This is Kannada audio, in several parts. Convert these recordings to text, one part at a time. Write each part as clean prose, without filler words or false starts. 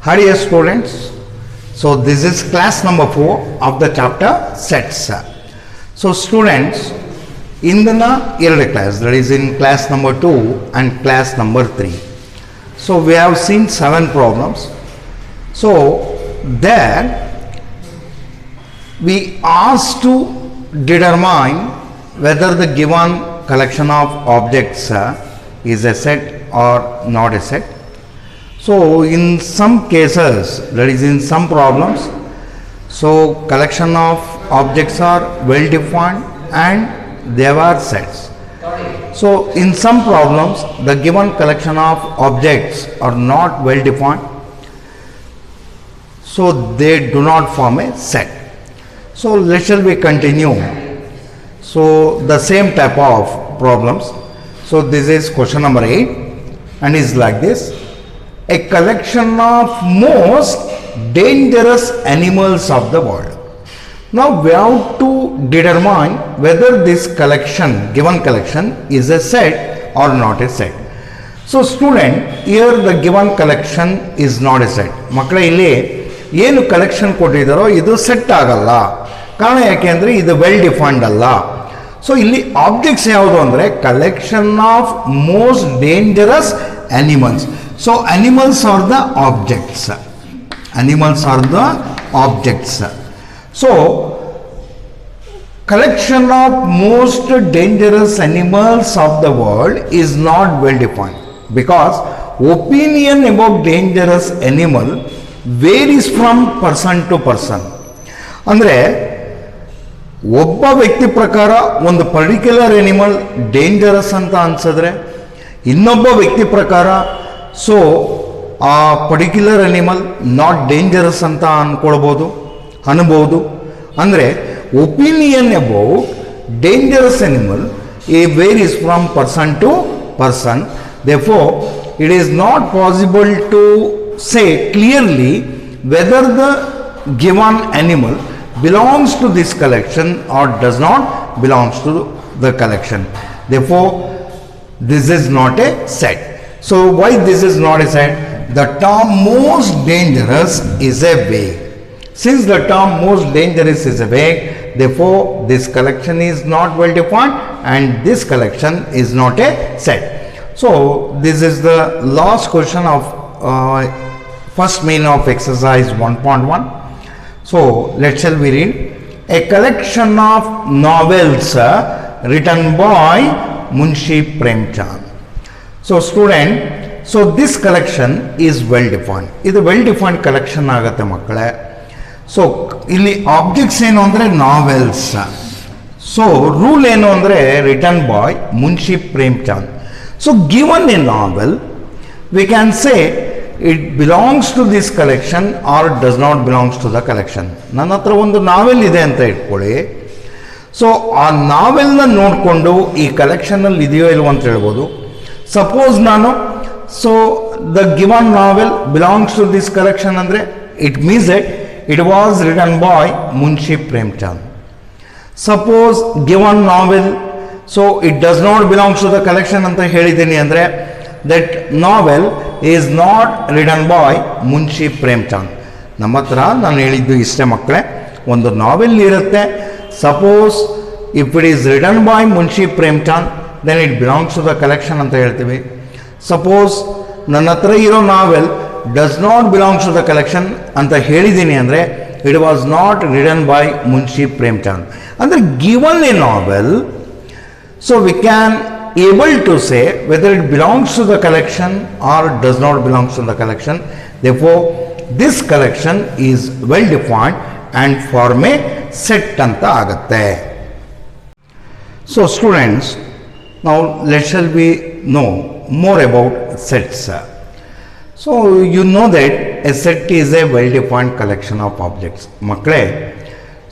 Hi dear students, so this is class number 4 of the chapter sets. So students, in the ಎರಡು class, that is in class number 2 and class number 3. So we have seen 7 problems. So there we asked to determine whether the given collection of objects is a set or not a set. So in some cases, that is in some problems, so collection of objects are well defined and they are sets. So in some problems, the given collection of objects are not well defined, so they do not form a set. So shall we continue? So the same type of problems. So this is question number 8 and is like this. A collection of most dangerous animals of the world. Now we have to determine whether this collection, given collection, is a set or not a set. So student, here the given collection is not a set. ಮಕ್ಕಳ ಇಲ್ಲಿ ಏನು ಕಲೆಕ್ಷನ್ ಕೊಟ್ಟಿದ್ದಾರೋ ಇದು ಸೆಟ್ ಆಗಲ್ಲ. ಕಾರಣ ಯಾಕೆಂದರೆ ಇದು ವೆಲ್ ಡಿಫೈನ್ಡ್ ಅಲ್ಲ. ಸೊ ಇಲ್ಲಿ ಆಬ್ಜೆಕ್ಟ್ಸ್ ಯಾವುದು ಅಂದರೆ collection of most dangerous animals. So animals are the objects. Animals are the objects. So collection of most dangerous animals of the world is not well defined because opinion about dangerous animal varies from person to person. ಅಂದರೆ ಒಬ್ಬ ವ್ಯಕ್ತಿ ಪ್ರಕಾರ ಒಂದು ಪರ್ಟಿಕ್ಯುಲರ್ ಅನಿಮಲ್ ಡೇಂಜರಸ್ ಅಂತ ಅನ್ಸಿದ್ರೆ ಇನ್ನೊಬ್ಬ ವ್ಯಕ್ತಿ ಪ್ರಕಾರ ಸೊ ಆ ಪರ್ಟಿಕ್ಯುಲರ್ ಅನಿಮಲ್ ನಾಟ್ ಡೇಂಜರಸ್ ಅಂತ ಅನ್ಬೋದು. ಅಂದರೆ opinion about dangerous animal varies from person to person. Therefore it is not possible to say clearly whether the given animal belongs to this collection or does not belongs to the collection. Therefore this is not a set. So why this is not a set? The term most dangerous is a vague. Since the term most dangerous is a vague, therefore this collection is not well defined and this collection is not a set. So this is the last question of first main of exercise 1.1. So shall we read? A collection of novels written by Munshi Premchand. So student, so this collection is well defined. ಇದು ವೆಲ್ ಡಿಫೈನ್ಡ್ ಕಲೆಕ್ಷನ್ ಆಗುತ್ತೆ ಮಕ್ಕಳೇ. ಸೊ ಇಲ್ಲಿ ಆಬ್ಜೆಕ್ಟ್ಸ್ ಏನು ಅಂದರೆ ನಾವೆಲ್ಸ್. ಸೊ ರೂಲ್ ಏನು ಅಂದರೆ written by Munshi Premchand. So given a novel we can say it belongs to this collection or does not belongs to the collection. ನನ್ನ ಹತ್ರ ಒಂದು ನಾವೆಲ್ ಇದೆ ಅಂತ ಇಟ್ಕೊಳ್ಳಿ. ಸೊ ಆ ನಾವೆಲ್ನ ನೋಡಿಕೊಂಡು ಈ ಕಲೆಕ್ಷನಲ್ಲಿ ಇದೆಯೋ ಇಲ್ವೋ ಅಂತ ಹೇಳ್ಬೋದು. ಸಪೋಸ್ ನಾನು so the given novel belongs to this collection ಅಂದರೆ it means that it was written by Munshi Premchand. Suppose given novel so it does not belongs to the collection ಅಂತ ಹೇಳಿದ್ದೀನಿ ಅಂದರೆ that novel is not written by Munshi Premchand. ನಮ್ಮ ಹತ್ರ ನಾನು ಹೇಳಿದ್ದು ಇಷ್ಟೇ ಮಕ್ಕಳೇ, ಒಂದು ನಾವೆಲ್ ಇರುತ್ತೆ. Suppose if it is written by Munshi Premchand then it belongs to the collection ಅಂತ ಹೇಳ್ತೀವಿ. ಸಪೋಸ್ ನನ್ನ ಹತ್ರ ಇರೋ novel does not belongs to the collection ಅಂತ ಹೇಳಿದ್ದೀನಿ ಅಂದರೆ it was not written by Munshi Premchand. ಅಂದರೆ given a novel, so we can able to say whether it belongs to the collection or does not belongs to the collection. Therefore this collection is well defined and form a set anta agutte. So students, now shall we know more about sets. So you know that a set is a well defined collection of objects. ಮಕ್ಕಳೇ,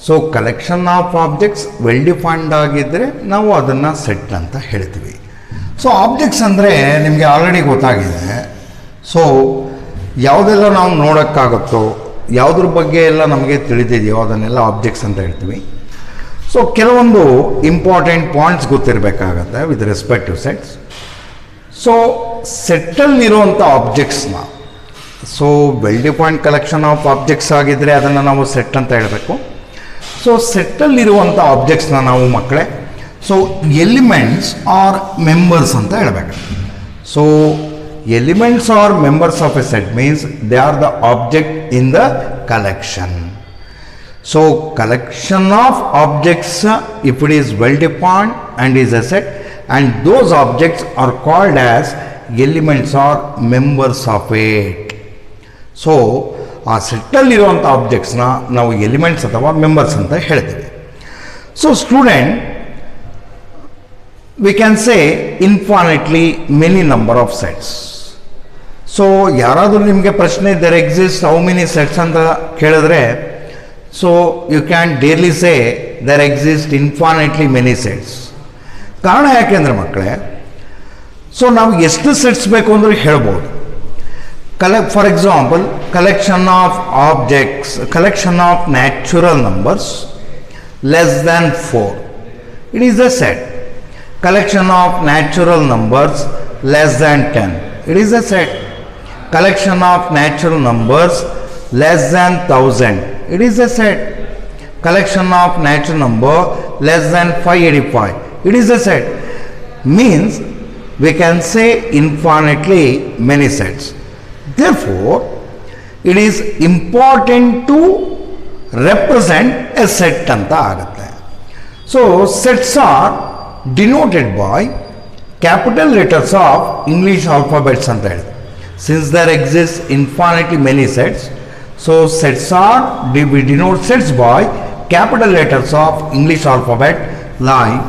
so collection of objects well defined ಆಗಿದ್ದರೆ ನಾವು ಅದನ್ನು ಸೆಟ್ ಅಂತ ಹೇಳ್ತೀವಿ. ಸೊ ಆಬ್ಜೆಕ್ಟ್ಸ್ ಅಂದರೆ ನಿಮಗೆ ಆಲ್ರೆಡಿ ಗೊತ್ತಾಗಿದೆ. ಸೊ ಯಾವುದೆಲ್ಲ ನಾವು ನೋಡೋಕ್ಕಾಗುತ್ತೋ, ಯಾವುದ್ರ ಬಗ್ಗೆ ಎಲ್ಲ ನಮಗೆ ತಿಳಿದಿದೆಯೋ ಅದನ್ನೆಲ್ಲ ಆಬ್ಜೆಕ್ಟ್ಸ್ ಅಂತ ಹೇಳ್ತೀವಿ. ಸೊ ಕೆಲವೊಂದು ಇಂಪಾರ್ಟೆಂಟ್ ಪಾಯಿಂಟ್ಸ್ ಗೊತ್ತಿರಬೇಕಾಗತ್ತೆ with respect to sets. So ಸೆಟ್ಟಲ್ಲಿರುವಂಥ ಆಬ್ಜೆಕ್ಟ್ಸ್ನ so well defined collection of objects ಆಗಿದ್ದರೆ ಅದನ್ನು ನಾವು ಸೆಟ್ ಅಂತ ಹೇಳಬೇಕು. ಸೊ ಸೆಟ್ಟಲ್ಲಿರುವಂಥ ಆಬ್ಜೆಕ್ಟ್ಸ್ನ ನಾವು ಮಕ್ಕಳೇ ಸೊ ಎಲಿಮೆಂಟ್ಸ್ ಆರ್ ಮೆಂಬರ್ಸ್ ಅಂತ ಹೇಳಬೇಕು. So elements R members of A set means they are the object in the collection. So collection of objects if it is well defined and is a set, and those objects are called as elements or members of it. So ಆ ಸೆಟ್ಟಲ್ಲಿರುವಂಥ ಆಬ್ಜೆಕ್ಟ್ಸ್ನ ನಾವು ಎಲಿಮೆಂಟ್ಸ್ ಅಥವಾ ಮೆಂಬರ್ಸ್ ಅಂತ ಹೇಳ್ತೀವಿ. So student we can say infinitely many number of sets. So ಯಾರಾದರೂ ನಿಮಗೆ ಪ್ರಶ್ನೆ there exist how many sets ಅಂತ ಕೇಳಿದ್ರೆ so you can dearly say there exist infinitely many sets. ಕಾರಣ ಯಾಕೆಂದರೆ ಮಕ್ಕಳೇ ಸೊ ನಾವು ಎಷ್ಟು ಸೆಟ್ಸ್ ಬೇಕು ಅಂದರೆ ಹೇಳ್ಬೋದು. For example collection of objects, collection of natural numbers less than 4 it is a set. Collection of natural numbers less than 10 it is a set. Collection of natural numbers less than 1000 it is a set. Collection of natural number less than 585 it is a set. Means we can say infinitely many sets. Therefore it is important to represent a set anta agutte. So sets are denoted by capital letters of English alphabets anta helide. Since there exists infinitely many sets, so sets are, we denote sets by capital letters of English alphabet like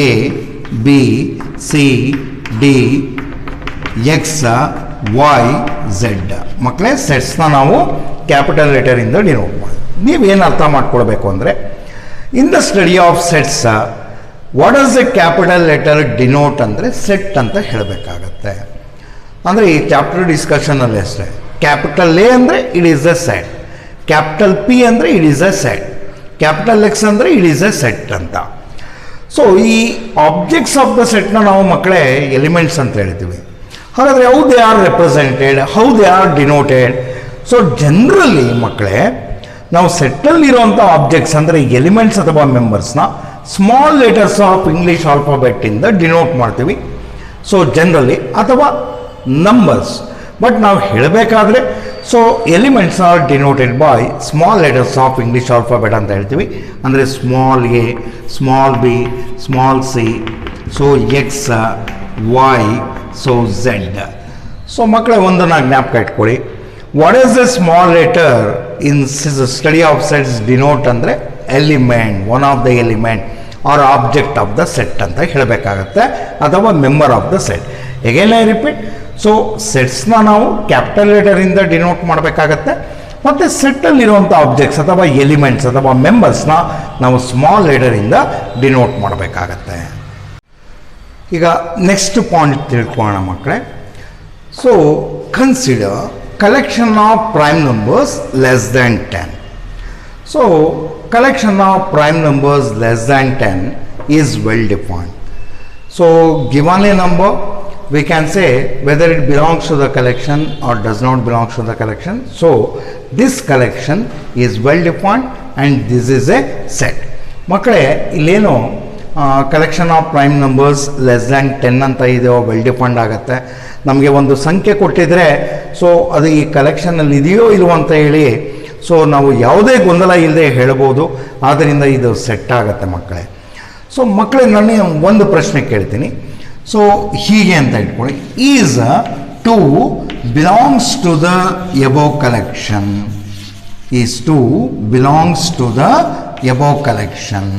A, B, C, D, X, Y, Z. ಮಕ್ಕಳೇ ಸೆಟ್ಸ್ನ ನಾವು ಕ್ಯಾಪಿಟಲ್ ಲೆಟರಿಂದ ಡಿನೋಟ್ ಮಾಡಿ. ನೀವೇನು ಅರ್ಥ ಮಾಡ್ಕೊಳ್ಬೇಕು ಅಂದರೆ in the study of sets what does a capital letter denote ಅಂದರೆ ಸೆಟ್ ಅಂತ ಹೇಳಬೇಕಾಗತ್ತೆ. ಅಂದರೆ ಈ ಚಾಪ್ಟರ್ ಡಿಸ್ಕಷನಲ್ಲಿ ಅಷ್ಟೇ. ಕ್ಯಾಪಿಟಲ್ ಎ ಅಂದರೆ it is a set, capital P ಅಂದರೆ it is a set, capital X ಅಂದರೆ ಇಟ್ ಈಸ್ ಅ ಸೆಟ್ ಅಂತ. ಸೊ ಈ ಆಬ್ಜೆಕ್ಟ್ಸ್ ಆಫ್ ದ ಸೆಟ್ನ ನಾವು ಮಕ್ಕಳೇ ಎಲಿಮೆಂಟ್ಸ್ ಅಂತ ಹೇಳ್ತೀವಿ. ಹಾಗಾದರೆ how they are represented, how they are denoted. So generally ಮಕ್ಕಳೇ ನಾವು ಸೆಟ್ಟಲ್ಲಿರುವಂಥ ಆಬ್ಜೆಕ್ಟ್ಸ್ ಅಂದರೆ ಎಲಿಮೆಂಟ್ಸ್ ಅಥವಾ ಮೆಂಬರ್ಸ್ನ ಸ್ಮಾಲ್ ಲೆಟರ್ಸ್ ಆಫ್ ಇಂಗ್ಲೀಷ್ ಆಲ್ಫಾಬೆಟ್ಟಿಂದ ಡಿನೋಟ್ ಮಾಡ್ತೀವಿ. ಸೊ ಜನರಲಿ ಅಥವಾ ನಂಬರ್ಸ್. ಬಟ್ ನಾವು ಹೇಳಬೇಕಾದ್ರೆ so elements are denoted by small letters of English alphabet ಅಂತ ಹೇಳ್ತೀವಿ. ಅಂದರೆ small a, small b, small c, so x, y, so z. So ಮಕ್ಕಳೇ ಒಂದನ್ನು ಜ್ಞಾಪಕ ಇಟ್ಕೊಳ್ಳಿ. What is the small letter in study of sets denote ಅಂದರೆ element, one of the element or object of the set ಅಂತ ಹೇಳಬೇಕಾಗತ್ತೆ, ಅಥವಾ member of the set. Again I repeat. So ಸೆಟ್ಸ್ನ ನಾವು ಕ್ಯಾಪಿಟಲ್ ಲೆಟರಿಂದ ಡಿನೋಟ್ ಮಾಡಬೇಕಾಗತ್ತೆ, ಮತ್ತು ಸೆಟ್ಟಲ್ಲಿರುವಂಥ ಆಬ್ಜೆಕ್ಟ್ಸ್ ಅಥವಾ ಎಲಿಮೆಂಟ್ಸ್ ಅಥವಾ ಮೆಂಬರ್ಸ್ನ ನಾವು ಸ್ಮಾಲ್ ಲೆಟರಿಂದ ಡಿನೋಟ್ ಮಾಡಬೇಕಾಗತ್ತೆ. ಈಗ ನೆಕ್ಸ್ಟ್ ಪಾಯಿಂಟ್ ತಿಳ್ಕೊಳ್ಳೋಣ ಮಕ್ಕಳೇ. So consider collection of prime numbers less than 10. So collection of prime numbers less than 10 is well defined. So given A number we can say whether it belongs to the collection or does not belong to the collection. So this collection is well defined and this is a set. ಮಕ್ಕಳೇ ಇಲ್ಲೇನು collection of prime numbers less than 10 ಅಂತ ಇದೆಯೋ ವೆಲ್ ಡಿಫೈನ್ಡ್ ಆಗುತ್ತೆ. ನಮಗೆ ಒಂದು ಸಂಖ್ಯೆ ಕೊಟ್ಟಿದ್ರೆ ಸೊ ಅದು ಈ ಕಲೆಕ್ಷನಲ್ಲಿ ಇದೆಯೋ ಇಲ್ವೋ ಅಂತ ಹೇಳಿ ಸೊ ನಾವು ಯಾವುದೇ ಗೊಂದಲ ಇಲ್ಲದೆ ಹೇಳ್ಬೋದು. ಆದ್ದರಿಂದ ಇದು ಸೆಟ್ ಆಗುತ್ತೆ ಮಕ್ಕಳೇ. ಸೊ ಮಕ್ಕಳೇ ನನಗೆ ಒಂದು ಪ್ರಶ್ನೆ ಕೇಳ್ತೀನಿ. ಸೊ ಹೀಗೆ ಅಂತ ಇಟ್ಕೊಳ್ಳಿ. Is 2 belongs to the above collection. Is 2 belongs to the above collection.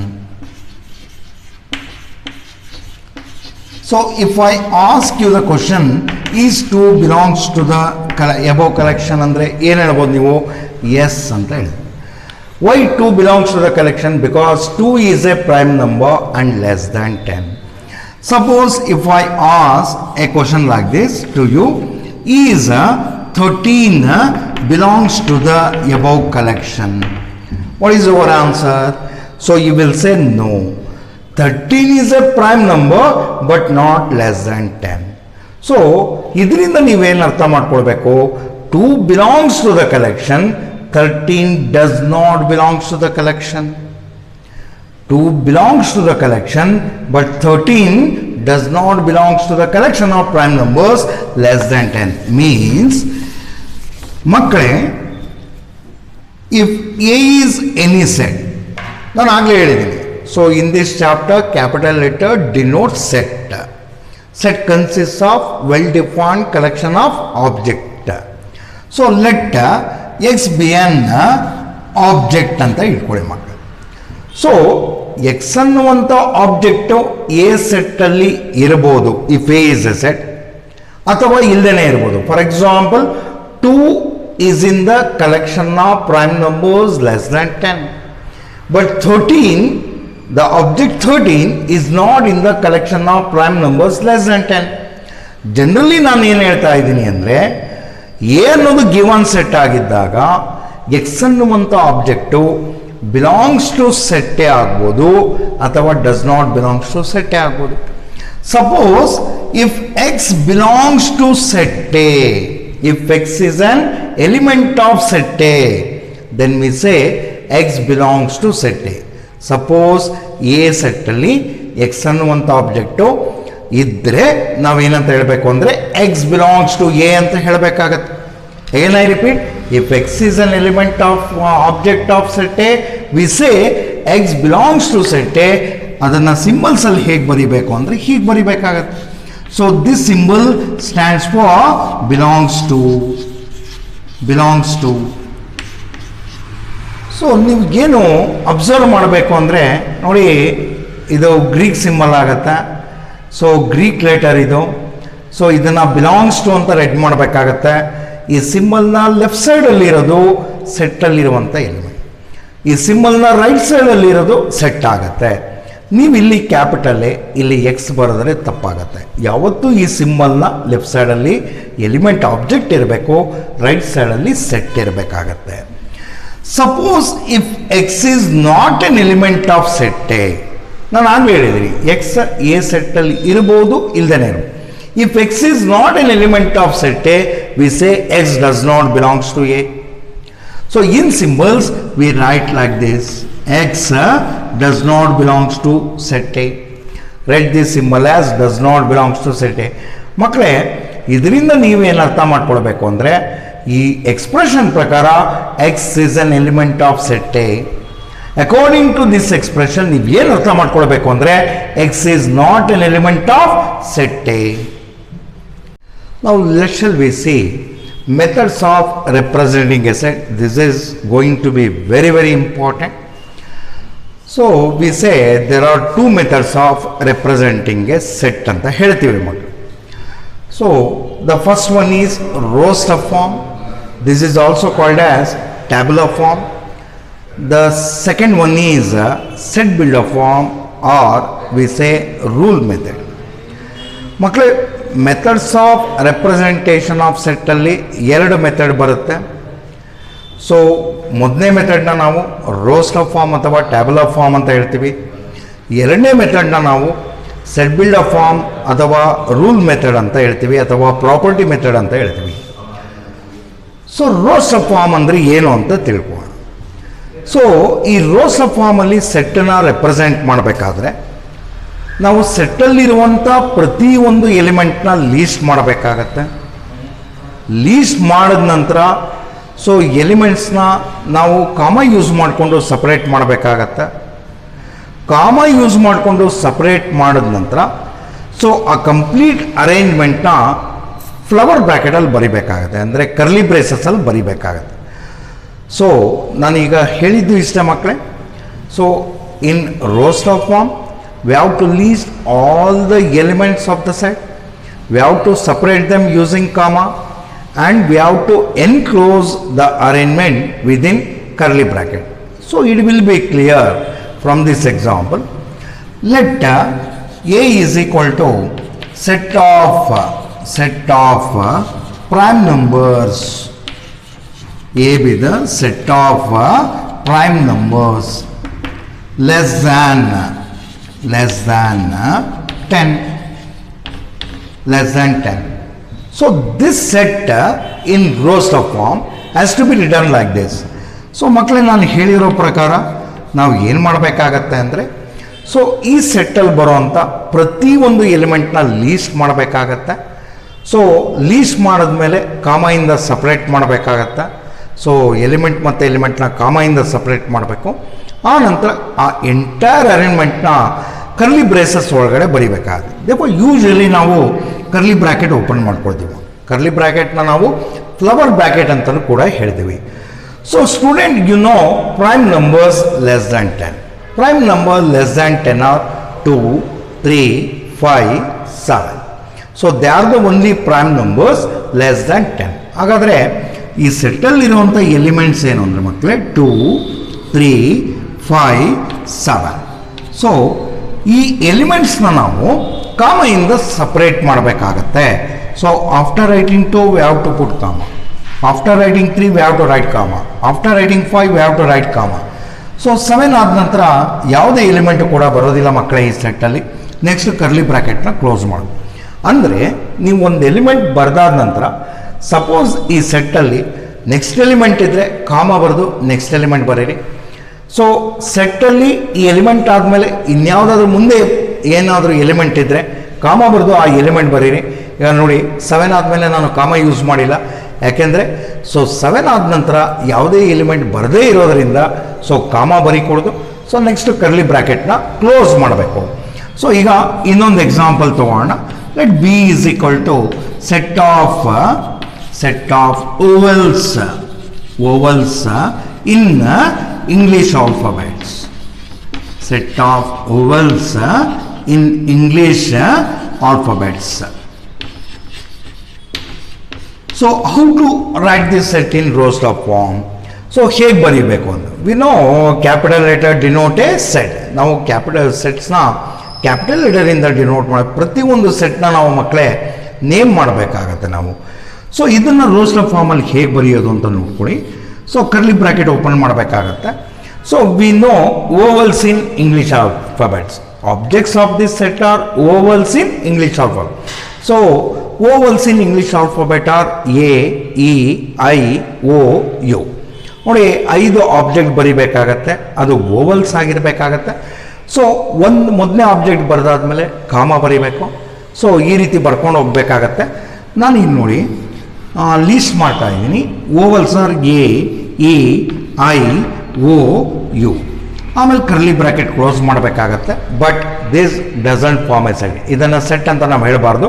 So if I ask you the question is 2 belongs to the above collection ಅಂದರೆ ಏನು ಹೇಳ್ಬೋದು ನೀವು? ಎಸ್ ಅಂತ ಹೇಳಿ. Why 2 belongs to the collection? Because 2 is a prime number and less than 10. Suppose if I ask a question like this to you, is 13 belongs to the above collection? What is your answer? So you will say no. 13 is a prime number but not less than 10. So ಇದರಿಂದ ನೀವೇನು ಅರ್ಥ ಮಾಡ್ಕೊಳ್ಬೇಕು? 2 belongs to the collection, 13 does not belongs to the collection. 2 belongs to the collection, but 13 does not belongs to the collection of prime numbers less than 10. Means, ಮಕ್ಕಳೇ, if A is any set, ನಾನು ಆಗಲೇ ಹೇಳಿದ್ದೀನಿ. So in this chapter, capital letter denotes set. Set consists of well-defined collection of object. So let X be an object ಅಂತ ಇಟ್ಕೊಳ್ಳಿ ಮಕ್ಕಳು. ಸೊ ಎಕ್ಸ್ ಅನ್ನುವಂಥ ಆಬ್ಜೆಕ್ಟು ಎ ಸೆಟ್ಟಲ್ಲಿ ಇರ್ಬೋದು, if A is A set, ಅಥವಾ ಇಲ್ಲದೇ ಇರ್ಬೋದು. For example 2 is in the collection of prime numbers less than 10, but 13, the object 13 is not in the collection of prime numbers less than 10. Generally ನಾನು ಏನು ಹೇಳ್ತಾ ಇದ್ದೀನಿ ಅಂದರೆ, ಎ ಅನ್ನೋದು ಗಿವನ್ ಸೆಟ್ ಆಗಿದ್ದಾಗ ಎಕ್ಸ್ ಅನ್ನುವಂಥ ಆಬ್ಜೆಕ್ಟು ಬಿಲಾಂಗ್ಸ್ ಟು ಸೆಟ್ಟೇ ಆಗ್ಬೋದು ಅಥವಾ does not belongs to set A ಆಗ್ಬೋದು. Suppose if x belongs to set A, if x is an element of set A, then we say x belongs to set A. Suppose A ಸೆಟ್ಟಲ್ಲಿ ಎಕ್ಸ್ ಅನ್ನುವಂಥ ಆಬ್ಜೆಕ್ಟು ಇದ್ದರೆ ನಾವೇನಂತ ಹೇಳಬೇಕು ಅಂದರೆ ಎಕ್ಸ್ ಬಿಲಾಂಗ್ಸ್ ಟು ಎ ಅಂತ ಹೇಳಬೇಕಾಗತ್ತೆ. Again I repeat, if x is an element of object of set A, we say x belongs to set A. ಅದನ್ನು ಸಿಂಬಲ್ಸ್ ಅಲ್ಲಿ ಹೇಗೆ ಬರಿಬೇಕು ಅಂದರೆ ಹೀಗೆ ಬರಿಬೇಕಾಗತ್ತೆ. So this symbol stands for belongs to. So ನೀವು ಏನು ಅಬ್ಸರ್ವ್ ಮಾಡಬೇಕು ಅಂದರೆ ನೋಡಿ, ಇದು ಗ್ರೀಕ್ ಸಿಂಬಲ್ ಆಗುತ್ತೆ. ಸೊ ಗ್ರೀಕ್ ಲೆಟರ್ ಇದು. ಸೊ ಇದನ್ನು ಬಿಲಾಂಗ್ಸ್ ಟು ಅಂತ ರೆಡ್ ಮಾಡಬೇಕಾಗತ್ತೆ. ಈ ಸಿಂಬಲ್ನ ಲೆಫ್ಟ್ ಸೈಡಲ್ಲಿ ಇರೋದು ಸೆಟ್ಟಲ್ಲಿರುವಂಥ ಎಲಿಮೆಂಟ್, ಈ ಸಿಂಬಲ್ನ ರೈಟ್ ಸೈಡಲ್ಲಿ ಇರೋದು ಸೆಟ್ ಆಗುತ್ತೆ. ನೀವು ಇಲ್ಲಿ ಕ್ಯಾಪಿಟಲ್ಲೇ ಇಲ್ಲಿ ಎಕ್ಸ್ ಬರೆದರೆ ತಪ್ಪಾಗತ್ತೆ. ಯಾವತ್ತೂ ಈ ಸಿಂಬಲ್ನ ಲೆಫ್ಟ್ ಸೈಡಲ್ಲಿ ಎಲಿಮೆಂಟ್ ಆಬ್ಜೆಕ್ಟ್ ಇರಬೇಕು, ರೈಟ್ ಸೈಡಲ್ಲಿ ಸೆಟ್ ಇರಬೇಕಾಗತ್ತೆ. Suppose if X is not an element of set A, ನಾನು ಆಗಲೇ ಹೇಳಿದ್ದೀನಿ ಎಕ್ಸ್ ಎ ಸೆಟ್ಟಲ್ಲಿ ಇರ್ಬೋದು, ಇಲ್ಲದೇ ಇರ್ಬೋದು. If x is not an element of set A, we say x does not belongs to A. So in symbols we write like this: x does not belongs to set A. Write this symbol as does not belongs to set A. ಮಕ್ಕಳೇ, ಇದರಿಂದ ನೀವೇನು ಅರ್ಥ ಮಾಡ್ಕೊಳ್ಬೇಕು ಅಂದರೆ, ಈ ಎಕ್ಸ್ಪ್ರೆಷನ್ ಪ್ರಕಾರ x is an element of set A. According to this expression, ನೀವು ಏನು ಅರ್ಥ ಮಾಡ್ಕೊಳ್ಬೇಕು ಅಂದರೆ x is not an element of set A. Now let shall we see methods of representing a set. This is going to be very important. So we say there are 2 methods of representing a set anta ಹೇಳ್ತೀವಿ ಮಕ್ಕಳು. So the first one is roster form. This is also called as tabular form. The second one is set builder form, or we say rule method. ಮಕ್ಕಳೇ, methods of representation of ಸೆಟ್ಟಲ್ಲಿ 2 method ಬರುತ್ತೆ. ಸೊ ಮೊದಲನೇ ಮೆಥಡ್ನ ನಾವು ರೋಸ್ಟರ್ ಫಾರ್ಮ್ ಅಥವಾ ಟ್ಯಾಬುಲರ್ ಫಾರ್ಮ್ ಅಂತ ಹೇಳ್ತೀವಿ. ಎರಡನೇ ಮೆಥಡ್ನ ನಾವು ಸೆಟ್ ಬಿಲ್ಡರ್ ಫಾರ್ಮ್ ಅಥವಾ ರೂಲ್ ಮೆಥಡ್ ಅಂತ ಹೇಳ್ತೀವಿ, ಅಥವಾ ಪ್ರಾಪರ್ಟಿ ಮೆಥಡ್ ಅಂತ ಹೇಳ್ತೀವಿ. ಸೊ ರೋಸ್ಟರ್ ಫಾರ್ಮ್ ಅಂದರೆ ಏನು ಅಂತ ತಿಳ್ಕೊಳ್ಳೋಣ. ಸೊ ಈ ರೋಸ್ಟರ್ ಫಾರ್ಮಲ್ಲಿ ಸೆಟ್ಟನ್ನು ರೆಪ್ರೆಸೆಂಟ್ ಮಾಡಬೇಕಾದ್ರೆ ನಾವು ಸೆಟ್ಟಲ್ಲಿರುವಂಥ ಪ್ರತಿಯೊಂದು ಎಲಿಮೆಂಟ್ನ ಲೀಸ್ಟ್ ಮಾಡಬೇಕಾಗತ್ತೆ. ಲೀಸ್ಟ್ ಮಾಡಿದ ನಂತರ ಸೊ ಎಲಿಮೆಂಟ್ಸ್ನ ನಾವು ಕಾಮ ಯೂಸ್ ಮಾಡಿಕೊಂಡು ಸಪ್ರೇಟ್ ಮಾಡಬೇಕಾಗತ್ತೆ. ಕಾಮ ಯೂಸ್ ಮಾಡಿಕೊಂಡು ಸಪ್ರೇಟ್ ಮಾಡಿದ ನಂತರ ಸೊ ಆ ಕಂಪ್ಲೀಟ್ ಅರೇಂಜ್ಮೆಂಟ್ನ ಫ್ಲವರ್ ಬ್ರ್ಯಾಕೆಟಲ್ಲಿ ಬರಿಬೇಕಾಗತ್ತೆ, ಅಂದರೆ ಕರ್ಲಿ ಬ್ರೇಸಸಲ್ಲಿ ಬರಿಬೇಕಾಗತ್ತೆ. ಸೊ ನಾನೀಗ ಹೇಳಿದ್ದು ಇಷ್ಟೇ ಮಕ್ಕಳೇ. So in roster form we have to list all the elements of the set, we have to separate them using comma, and we have to enclose the arrangement within curly bracket. So it will be clear from this example. Let A is equal to set of prime numbers. A be the set of prime numbers less than 10. So this set in roster form has to be written like this. So ಮಕ್ಕಳೇ, ನಾನು ಹೇಳಿರೋ ಪ್ರಕಾರ ನಾವು ಏನು ಮಾಡಬೇಕಾಗತ್ತೆ ಅಂದರೆ, ಸೊ ಈ ಸೆಟ್ಟಲ್ಲಿ ಬರೋವಂಥ ಪ್ರತಿಯೊಂದು ಎಲಿಮೆಂಟ್ನ ಲೀಸ್ಟ್ ಮಾಡಬೇಕಾಗತ್ತೆ. ಸೊ ಲೀಸ್ಟ್ ಮಾಡಿದ್ಮೇಲೆ ಕಾಮದಿಂದ ಸಪ್ರೇಟ್ ಮಾಡಬೇಕಾಗತ್ತೆ. ಸೊ ಎಲಿಮೆಂಟ್ ಮತ್ತು ಎಲಿಮೆಂಟ್ನ ಕಾಮದಿಂದ ಸಪ್ರೇಟ್ ಮಾಡಬೇಕು. ಆ ನಂತರ ಆ ಎಂಟೈರ್ ಅರೇಂಜ್ಮೆಂಟ್ನ ಕರ್ಲಿ ಬ್ರೇಸಸ್ ಒಳಗಡೆ ಬರಿಬೇಕಾಗುತ್ತೆ. ದೇಪ ಯೂಶಲಿ ನಾವು ಕರ್ಲಿ ಬ್ರ್ಯಾಕೆಟ್ ಓಪನ್ ಮಾಡ್ಕೊಳ್ತೀವಿ. ಕರ್ಲಿ ಬ್ರ್ಯಾಕೆಟ್ನ ನಾವು ಫ್ಲವರ್ ಬ್ರ್ಯಾಕೆಟ್ ಅಂತಲೂ ಕೂಡ ಹೇಳ್ತೀವಿ. So student, you know prime numbers less than 10. Prime number less than 10 are 2, 3, 5, 7. So they are the only prime numbers less than 10. ಹಾಗಾದರೆ ಈ ಸೆಟ್ಟಲ್ಲಿರುವಂಥ ಎಲಿಮೆಂಟ್ಸ್ ಏನು ಅಂದರೆ ಮಕ್ಕಳೇ, 2, 3, 5, 7. ಸೊ ಈ ಎಲಿಮೆಂಟ್ಸ್ನ ನಾವು ಕಾಮೆಯಿಂದ ಸಪ್ರೇಟ್ ಮಾಡಬೇಕಾಗತ್ತೆ. So after writing 2 we have to put comma. After writing 3 we have to write comma. After writing 5 we have to write comma. So 7 ಆದ ನಂತರ ಯಾವುದೇ ಎಲಿಮೆಂಟ್ ಕೂಡ ಬರೋದಿಲ್ಲ ಮಕ್ಕಳೇ ಈ ಸೆಟ್ಟಲ್ಲಿ. ನೆಕ್ಸ್ಟ್ ಕರ್ಲಿ ಬ್ರ್ಯಾಕೆಟ್ನ ಕ್ಲೋಸ್ ಮಾಡು. ಅಂದರೆ ನೀವು ಒಂದು ಎಲಿಮೆಂಟ್ ಬರೆದಾದ ನಂತರ ಸಪೋಸ್ ಈ ಸೆಟ್ಟಲ್ಲಿ ನೆಕ್ಸ್ಟ್ ಎಲಿಮೆಂಟ್ ಇದ್ದರೆ ಕಾಮ ಬರೆದು ನೆಕ್ಸ್ಟ್ ಎಲಿಮೆಂಟ್ ಬರೀರಿ. ಸೊ ಸೆಟ್ಟಲ್ಲಿ ಈ ಎಲಿಮೆಂಟ್ ಆದಮೇಲೆ ಇನ್ಯಾವುದಾದ್ರೂ ಮುಂದೆ ಏನಾದರೂ ಎಲಿಮೆಂಟ್ ಇದ್ದರೆ ಕಾಮ ಬರೆದು ಆ ಎಲಿಮೆಂಟ್ ಬರೀರಿ. ಈಗ ನೋಡಿ, 7 ಆದಮೇಲೆ ನಾನು ಕಾಮ ಯೂಸ್ ಮಾಡಿಲ್ಲ, ಯಾಕೆಂದರೆ ಸೊ 7 ಆದ ನಂತರ ಯಾವುದೇ ಎಲಿಮೆಂಟ್ ಬರದೇ ಇರೋದರಿಂದ ಸೊ ಕಾಮ ಬರೀಕೊಡೋದು. ಸೊ ನೆಕ್ಸ್ಟ್ ಕರ್ಲಿ ಬ್ರ್ಯಾಕೆಟ್ನ ಕ್ಲೋಸ್ ಮಾಡಬೇಕು. ಸೊ ಈಗ ಇನ್ನೊಂದು example ತೊಗೋಣ. Let B is equal to set of ಓವಲ್ಸ್ in English alphabets. Set of vowels in English alphabets. So how to write this set in roster form? So ಹೇಗೆ ಬರೀಬೇಕು ಅಂತ, we know capital letter denote a set. ನಾವು ಕ್ಯಾಪಿಟಲ್ ಸೆಟ್ಸ್ನ ಕ್ಯಾಪಿಟಲ್ ಲೆಟರಿಂದ ಡಿನೋಟ್ ಮಾಡಿ ಪ್ರತಿಯೊಂದು ಸೆಟ್ನ ನಾವು ಮಕ್ಕಳೇ ನೇಮ್ ಮಾಡಬೇಕಾಗತ್ತೆ ನಾವು. ಸೊ ಇದನ್ನು ರೋಸ್ಟರ್ ಫಾರ್ಮಲ್ಲಿ ಹೇಗೆ ಬರೆಯೋದು ಅಂತ ನೋಡ್ಕೊಳ್ಳಿ. ಸೊ ಕರ್ಲಿ ಬ್ರ್ಯಾಕೆಟ್ ಓಪನ್ ಮಾಡಬೇಕಾಗತ್ತೆ. So we know vowels in English alphabets. Objects of this set are vowels in English alphabet. So vowels in English alphabet are A, E, I, O, U. ನೋಡಿ, 5 ಆಬ್ಜೆಕ್ಟ್ ಬರಿಬೇಕಾಗತ್ತೆ, ಅದು ವೋವಲ್ಸ್ ಆಗಿರಬೇಕಾಗತ್ತೆ. ಸೊ ಒಂದು ಮೊದಲನೇ ಆಬ್ಜೆಕ್ಟ್ ಬರೆದಾದ್ಮೇಲೆ ಕಾಮ ಬರಿಬೇಕು. ಸೊ ಈ ರೀತಿ ಬರ್ಕೊಂಡು ಹೋಗ್ಬೇಕಾಗತ್ತೆ. ನಾನು ಇಲ್ಲಿ ನೋಡಿ ಲೀಸ್ಟ್ ಮಾಡ್ತಾ ಇದ್ದೀನಿ. ವೋವಲ್ಸ್ R A, E, I, O, you. ಆಮೇಲೆ ಕರ್ಲಿ ಬ್ರ್ಯಾಕೆಟ್ ಕ್ಲೋಸ್ ಮಾಡಬೇಕಾಗತ್ತೆ. But this doesn't form A set. ಇದನ್ನು ಸೆಟ್ ಅಂತ ನಾವು ಹೇಳಬಾರ್ದು,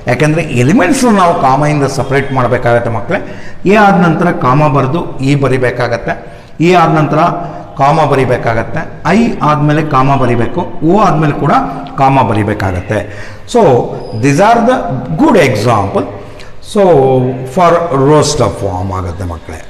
ಯಾಕೆಂದರೆ ಎಲಿಮೆಂಟ್ಸ್ನ ನಾವು ಕಾಮೆಯಿಂದ ಸಪ್ರೇಟ್ ಮಾಡಬೇಕಾಗತ್ತೆ ಮಕ್ಕಳೇ. ಎ ಆದ ನಂತರ ಕಾಮ ಬರೆದು ಇ ಬರಿಬೇಕಾಗತ್ತೆ, ಇ ಆದ ನಂತರ ಕಾಮ ಬರಿಬೇಕಾಗತ್ತೆ, ಐ ಆದಮೇಲೆ ಕಾಮ ಬರಿಬೇಕು, ಓ ಆದಮೇಲೆ ಕೂಡ ಕಾಮ ಬರಿಬೇಕಾಗತ್ತೆ. So this are the good example so for roster form ಆಗುತ್ತೆ ಮಕ್ಕಳೇ.